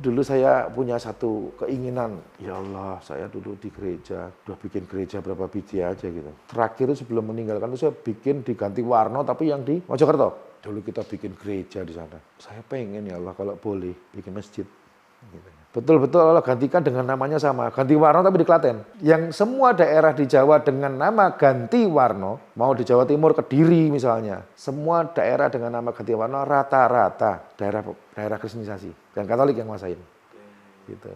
Dulu saya punya satu keinginan, ya Allah, saya dulu di gereja, udah bikin gereja berapa biji aja gitu. Terakhir itu sebelum meninggalkan itu saya bikin diganti Warno, tapi yang di Mojokerto. Dulu kita bikin gereja di sana. Saya pengen ya Allah kalau boleh bikin masjid. Gitu. Betul-betul Allah gantikan dengan namanya sama, ganti Warno tapi di Klaten. Yang semua daerah di Jawa dengan nama ganti Warno, mau di Jawa Timur, Kediri misalnya, semua daerah dengan nama ganti Warno rata-rata daerah kristenisasi dan Katolik yang nguasain. Gitu.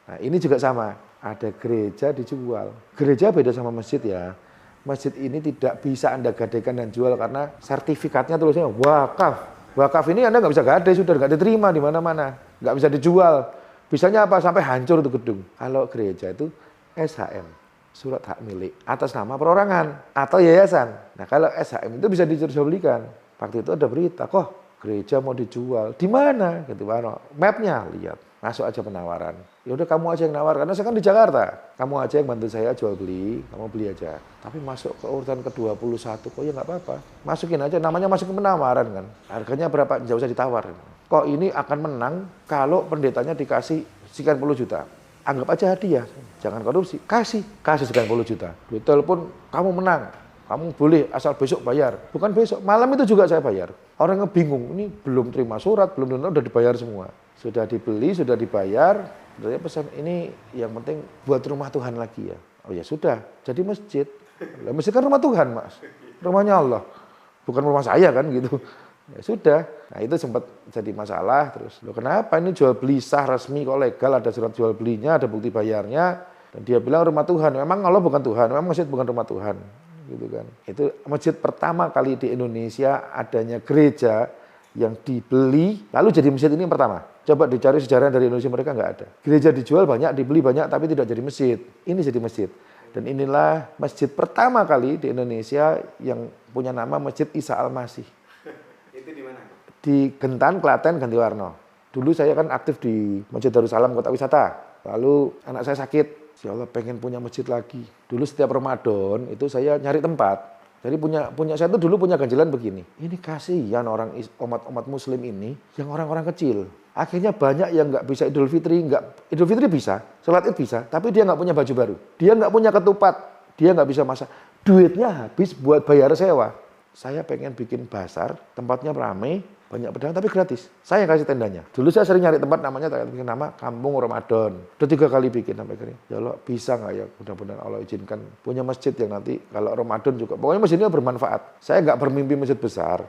Nah ini juga sama, ada gereja dijual. Gereja beda sama masjid ya. Masjid ini tidak bisa Anda gadekan dan jual karena sertifikatnya tulisnya wakaf. Wakaf ini Anda nggak bisa gade, sudah nggak diterima di mana-mana, nggak bisa dijual. Bisanya apa? Sampai hancur itu gedung. Kalau gereja itu SHM, surat hak milik, atas nama perorangan atau yayasan. Nah kalau SHM itu bisa dijual-belikan. Waktu itu ada berita, kok gereja mau dijual. Di mana? Gitu, mapnya lihat, masuk aja penawaran. Ya udah kamu aja yang nawar, karena saya kan di Jakarta. Kamu aja yang bantu saya jual beli, kamu beli aja. Tapi masuk ke urutan ke-21, kok ya nggak apa-apa. Masukin aja, namanya masukin penawaran kan. Harganya berapa? Nggak usah ditawar. Kok ini akan menang kalau pendetanya dikasih sekian puluh juta. Anggap aja hadiah, jangan korupsi. Kasih sekian puluh juta. Ditelepon, kamu menang. Kamu boleh asal besok bayar. Bukan besok, malam itu juga saya bayar. Orang bingung, ini belum terima surat, belum udah dibayar semua. Sudah dibeli, sudah dibayar. Saya pesan ini yang penting buat rumah Tuhan lagi ya. Oh ya sudah, jadi masjid. Masjid kan rumah Tuhan mas, rumahnya Allah. Bukan rumah saya kan gitu. Ya sudah, nah itu sempat jadi masalah terus. Loh kenapa ini jual beli sah resmi kok legal, ada surat jual belinya, ada bukti bayarnya. Dan dia bilang rumah Tuhan, memang Allah bukan Tuhan, memang masjid bukan rumah Tuhan. Gitu kan. Itu masjid pertama kali di Indonesia adanya gereja yang dibeli, lalu jadi masjid ini yang pertama. Coba dicari sejarah dari Indonesia, mereka nggak ada. Gereja dijual banyak, dibeli banyak, tapi tidak jadi masjid. Ini jadi masjid. Dan inilah masjid pertama kali di Indonesia yang punya nama Masjid Isa Al-Masih. Itu di mana? Di Gentan, Klaten, Gantiwarno. Dulu saya kan aktif di Masjid Darussalam Kota Wisata. Lalu anak saya sakit, ya Allah pengen punya masjid lagi. Dulu setiap Ramadan itu saya nyari tempat. Jadi punya saya tuh dulu punya ganjalan begini. Ini kasihan orang umat Muslim ini yang orang-orang kecil. Akhirnya banyak yang nggak bisa Idul Fitri bisa, sholat Id bisa, tapi dia nggak punya baju baru. Dia nggak punya ketupat, dia nggak bisa masak. Duitnya habis buat bayar sewa. Saya pengen bikin basar, tempatnya ramai, banyak pedagang tapi gratis. Saya yang kasih tendanya. Dulu saya sering nyari tempat namanya Kampung Ramadan. Udah 3 kali bikin sampai kering. Ya Allah bisa nggak ya mudah-mudahan Allah izinkan punya masjid yang nanti kalau Ramadan juga. Pokoknya masjidnya bermanfaat. Saya nggak bermimpi masjid besar.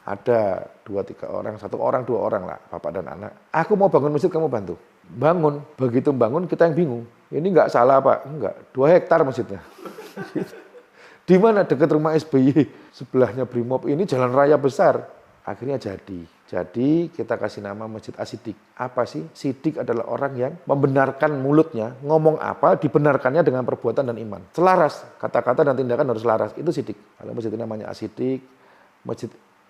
Ada 2-3 orang, 1 orang, 2 orang lah, bapak dan anak. Aku mau bangun masjid, kamu bantu. Bangun, begitu bangun kita yang bingung. Ini nggak salah Pak, enggak. 2 hektar masjidnya. Di mana dekat rumah SBY, sebelahnya Brimob ini jalan raya besar. Akhirnya jadi. Jadi kita kasih nama Masjid As-Siddiq. Apa sih? Siddiq adalah orang yang membenarkan mulutnya, ngomong apa, dibenarkannya dengan perbuatan dan iman. Selaras, kata-kata dan tindakan harus selaras. Itu Siddiq. Kalau masjid itu namanya As-Siddiq, masjid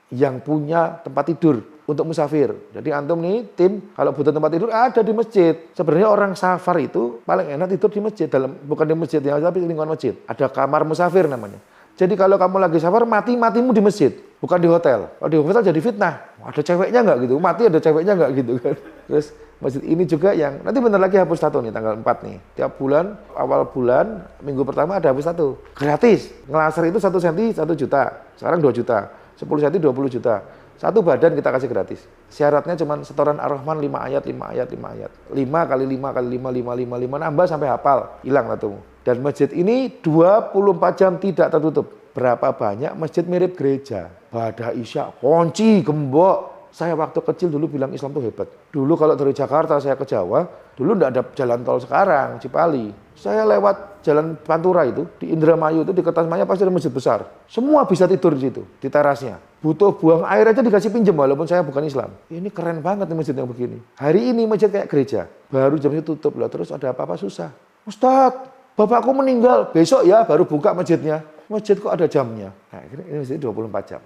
yang punya tempat tidur untuk musafir. Jadi antum nih tim kalau butuh tempat tidur ada di masjid. Sebenarnya orang safar itu paling enak tidur di masjid, bukan di masjid yang tapi lingkungan masjid. Ada kamar musafir namanya. Jadi kalau kamu lagi safar matimu di masjid, bukan di hotel. Kalau di hotel jadi fitnah. Ada ceweknya nggak gitu? Mati ada ceweknya nggak gitu kan? Terus masjid ini juga yang nanti bentar lagi hapus tato nih tanggal 4 nih. Tiap bulan awal bulan minggu pertama ada hapus tato. Gratis. Ngelaser itu 1 cm 1 juta. Sekarang 2 juta. 10 cm 20 juta. 1 badan kita kasih gratis. Syaratnya cuma setoran Ar-Rahman 5 ayat. 5 kali 5 kali 5 nambah sampai hafal. Hilang tatumu. Dan masjid ini 24 jam tidak tertutup. Berapa banyak masjid mirip gereja. Pada Isya, kunci, gembok. Saya waktu kecil dulu bilang Islam itu hebat. Dulu kalau dari Jakarta saya ke Jawa, dulu enggak ada jalan tol sekarang, Cipali. Saya lewat jalan Pantura itu, di Indramayu itu, di Kertasmaya pasti ada masjid besar. Semua bisa tidur di situ, di terasnya. Butuh buang air aja dikasih pinjam walaupun saya bukan Islam. Ini keren banget nih masjid yang begini. Hari ini masjid kayak gereja. Baru jam itu tutup lah, terus ada apa-apa susah. Ustadz, bapakku meninggal, besok ya baru buka masjidnya. Masjid kok ada jamnya. Nah, ini masjid 24 jam.